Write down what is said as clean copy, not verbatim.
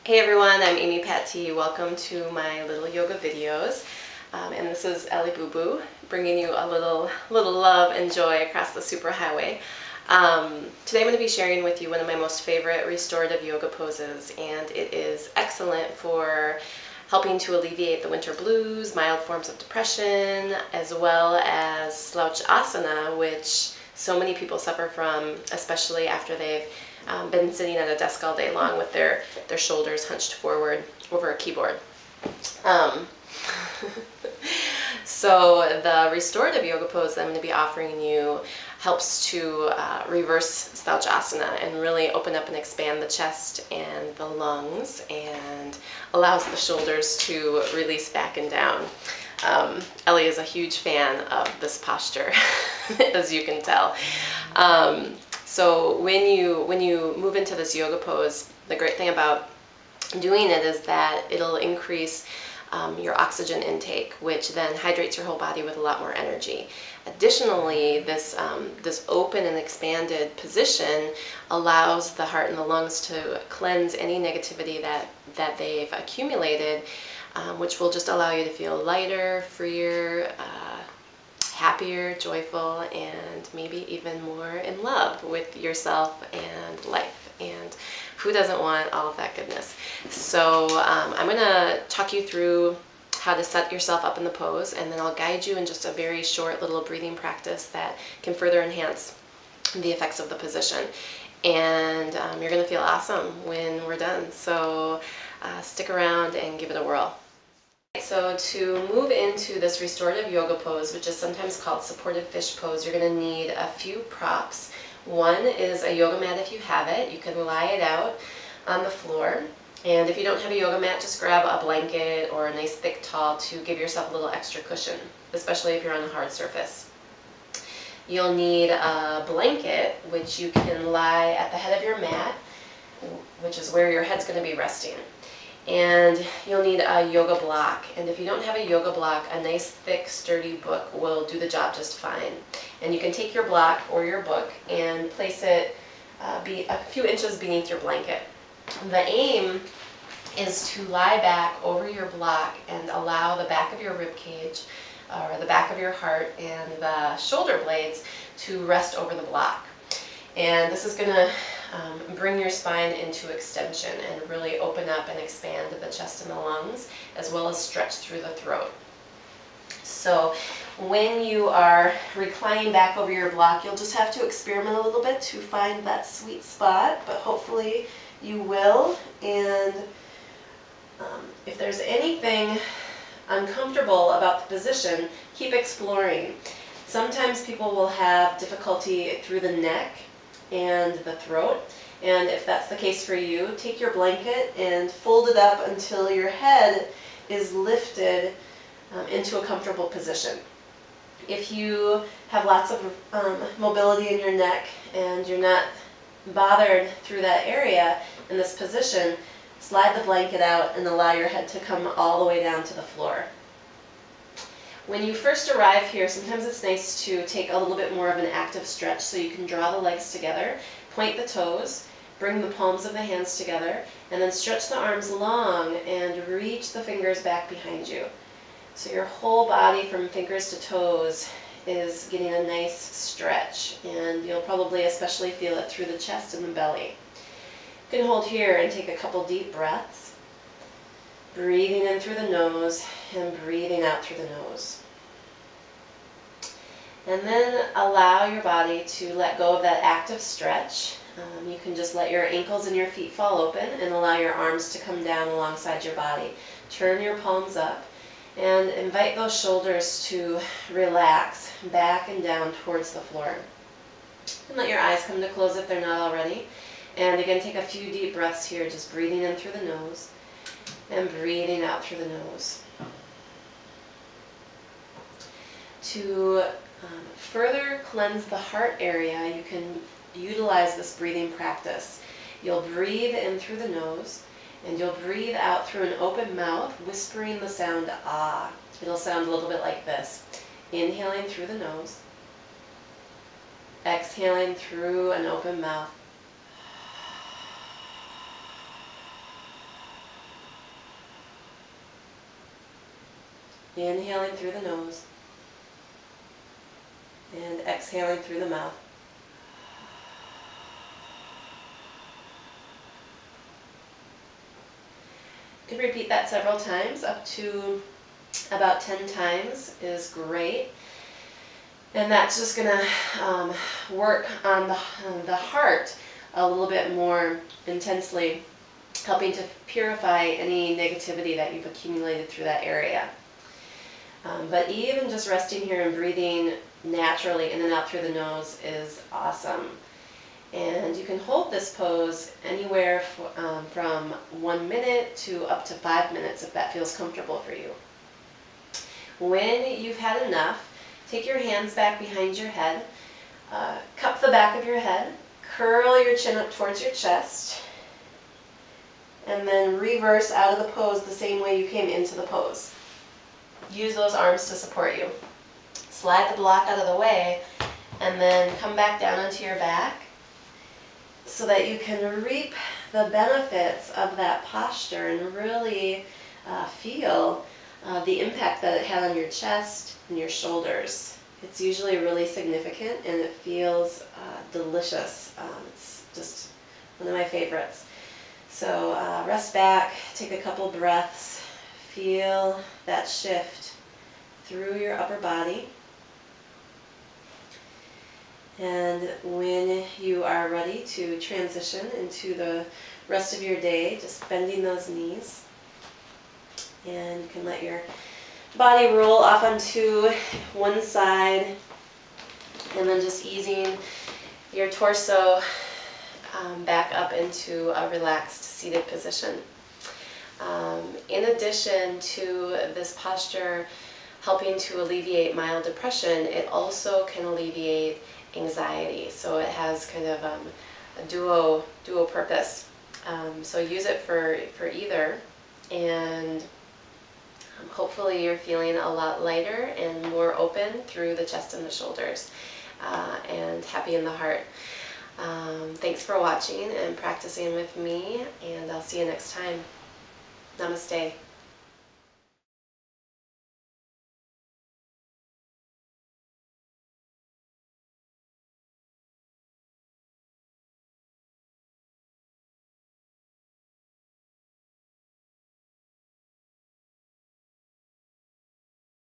Hey everyone, I'm Amy Patee. Welcome to my little yoga videos. And this is Ellie Boo Boo, bringing you a little love and joy across the superhighway. Today I'm going to be sharing with you one of my most favorite restorative yoga poses, and it is excellent for helping to alleviate the winter blues, mild forms of depression, as well as slouch-asana, which so many people suffer from, especially after they've been sitting at a desk all day long with their shoulders hunched forward over a keyboard. So the restorative yoga pose that I'm going to be offering you helps to reverse slouch-asana and really open up and expand the chest and the lungs, and allows the shoulders to release back and down. Ellie is a huge fan of this posture, as you can tell. So when you move into this yoga pose, the great thing about doing it is that it'll increase your oxygen intake, which then hydrates your whole body with a lot more energy. Additionally, this open and expanded position allows the heart and the lungs to cleanse any negativity that they've accumulated, which will just allow you to feel lighter, freer, happier, joyful, and maybe even more in love with yourself and life. And who doesn't want all of that goodness? So I'm going to talk you through how to set yourself up in the pose, and then I'll guide you in just a very short little breathing practice that can further enhance the effects of the position. And you're going to feel awesome when we're done. So stick around and give it a whirl. So to move into this restorative yoga pose, which is sometimes called supported fish pose, you're going to need a few props. One is a yoga mat if you have it. You can lie it out on the floor. And if you don't have a yoga mat, just grab a blanket or a nice thick towel to give yourself a little extra cushion, especially if you're on a hard surface. You'll need a blanket, which you can lie at the head of your mat, which is where your head's going to be resting. And you'll need a yoga block, and if you don't have a yoga block, a nice thick sturdy book will do the job just fine. And you can take your block or your book and place it be a few inches beneath your blanket. The aim is to lie back over your block and allow the back of your rib cage, or the back of your heart, and the shoulder blades to rest over the block. And this is going to bring your spine into extension and really open up and expand the chest and the lungs, as well as stretch through the throat. So when you are reclining back over your block, you'll just have to experiment a little bit to find that sweet spot, but hopefully you will. And if there's anything uncomfortable about the position, keep exploring. Sometimes people will have difficulty through the neck and the throat, and if that's the case for you, take your blanket and fold it up until your head is lifted into a comfortable position. If you have lots of mobility in your neck and you're not bothered through that area in this position, slide the blanket out and allow your head to come all the way down to the floor. When you first arrive here, sometimes it's nice to take a little bit more of an active stretch, so you can draw the legs together, point the toes, bring the palms of the hands together, and then stretch the arms long and reach the fingers back behind you. So your whole body from fingers to toes is getting a nice stretch, and you'll probably especially feel it through the chest and the belly. You can hold here and take a couple deep breaths. Breathing in through the nose and breathing out through the nose. And then allow your body to let go of that active stretch. You can just let your ankles and your feet fall open and allow your arms to come down alongside your body. Turn your palms up and invite those shoulders to relax back and down towards the floor. And let your eyes come to close if they're not already. And again, take a few deep breaths here, just breathing in through the nose and breathing out through the nose. To further cleanse the heart area, you can utilize this breathing practice. You'll breathe in through the nose, and you'll breathe out through an open mouth, whispering the sound ah. It'll sound a little bit like this. Inhaling through the nose, exhaling through an open mouth. Inhaling through the nose and exhaling through the mouth. You can repeat that several times, up to about 10 times is great. And that's just going to work on the heart a little bit more intensely, helping to purify any negativity that you've accumulated through that area. But even just resting here and breathing naturally in and out through the nose is awesome. And you can hold this pose anywhere from 1 minute to up to 5 minutes if that feels comfortable for you. When you've had enough, take your hands back behind your head, cup the back of your head, curl your chin up towards your chest, and then reverse out of the pose the same way you came into the pose. Use those arms to support you. Slide the block out of the way, and then come back down onto your back so that you can reap the benefits of that posture and really feel the impact that it had on your chest and your shoulders. It's usually really significant and it feels delicious. It's just one of my favorites. So rest back, take a couple breaths, feel that shift through your upper body. And when you are ready to transition into the rest of your day, just bending those knees. And you can let your body roll off onto one side, and then just easing your torso back up into a relaxed seated position. In addition to this posture helping to alleviate mild depression, it also can alleviate anxiety. So it has kind of a duo purpose. So use it for either, and hopefully you're feeling a lot lighter and more open through the chest and the shoulders, and happy in the heart. Thanks for watching and practicing with me, and I'll see you next time. Namaste.